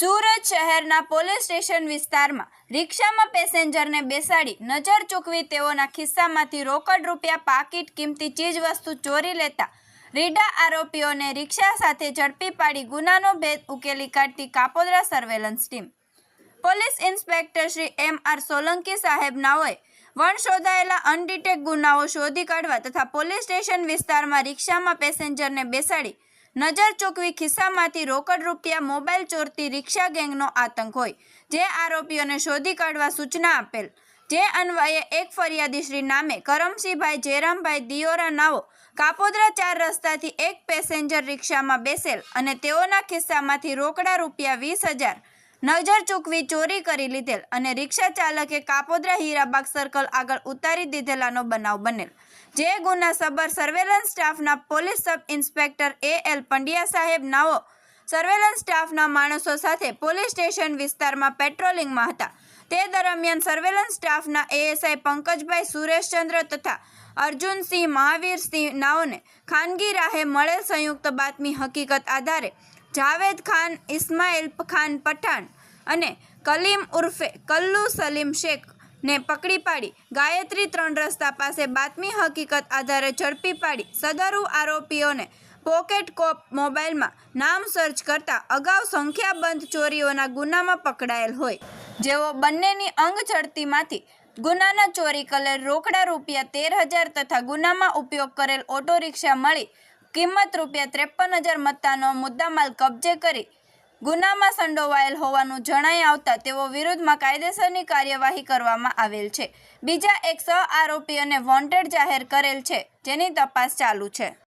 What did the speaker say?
સુરત શહેરના police station વિસ્તારમાં રિક્ષામાં પેસેન્જરને બેસાડી નજર ચૂકવી તેઓના ખિસ્સામાંથી રોકડ રૂપિયા, પાકીટ, કિંમતી ચીજવસ્તુ ચોરી લેતા રીઢા આરોપીઓને રિક્ષા સાથે ઝડપી પાડી ગુનાનો ભેદ ઉકેલી કાઢતી Kapodra surveillance team. Police inspector Shri M.R. Solanki સાહેબ નાઓએ વણશોધાયેલા અનડિટેક ગુનાઓ શોધી કાઢવા તથા પોલીસ સ્ટેશન વિસ્તારમાં રિક્ષામાં પેસેન્જરને બેસાડી નજર ચૂકવી ખિસ્સામાંથી રોકડ રૂપિયા, મોબાઈલ ચોરતી રિક્ષા ગેંગનો આતંક હોય જે આરોપીઓને શોધી કાઢવા સૂચના આપેલ. જે અન્વયે એક ફરિયાદી શ્રી નામે કરમસિંહભાઈ જયરામભાઈ દિયોરા નાઓ કાપોદ્રા 4 રસ્તાથી એક પેસેન્જર રિક્ષામાં બેસેલ અને તેઓના ખિસ્સામાંથી રોકડા રૂપિયા 20,000 નજર ચૂકવી ચોરી કરી લીધેલ અને રિક્ષા ચાલકે કાપોદ્રા હીરાબાગ સર્કલ આગળ ઉતારી દીધેલાનો બનાવ બનેલ. જે ગુના સબર સર્વેલન્સ સ્ટાફના police sub inspector A.L. Pandya સાહેબ નાઓ સર્વેલન્સ સ્ટાફના માણસો સાથે પોલીસ સ્ટેશન વિસ્તારમાં પેટ્રોલિંગમાં હતા. તે દરમિયાન સર્વેલન્સ સ્ટાફના ASI પંકજભાઈ સુરેશચંદ્ર તથા અર્જુનસિંહ મહાવીરસિંહ નાઓને ખાનગી રાહે મળેલ સંયુક્ત બાતમી હકીકત આધારે જાવેદ ખાન, ઇસ્માઇલ ખાન પઠાણ અને કલીમ ઉર્ફે કલ્લુ સલીમ શેખ ને પકડી પાડી ગાયત્રી 3 રસ્તા પાસે બાતમી હકીકત આધારે ઝડપી પાડી સદરુ આરોપીઓને પોકેટ કોપ મોબાઈલમાં નામ સર્ચ કરતા અગાઉ સંખ્યાબંધ ચોરીઓના ગુનામાં પકડાયેલ હોય જેઓ બંનેની અંગ ઝડતીમાંથી ગુનાના ચોરી કરેલ રોકડા રૂપિયા 13,000 તથા ગુનામાં ઉપયોગ કરેલ ઓટો રિક્ષા મળી કિંમત રૂપિયા 53,000 મત્તાનો મુદ્દામાલ કબજે કરી ગુનામાં સંડોવાયેલ હોવાનું જણાઈ આવતા તેઓ વિરુદ્ધમાં કાયદેસરની કાર્યવાહી કરવામાં આવેલ છે. બીજા એક સહ આરોપીઓને વોન્ટેડ જાહેર કરેલ છે જેની તપાસ ચાલુ છે.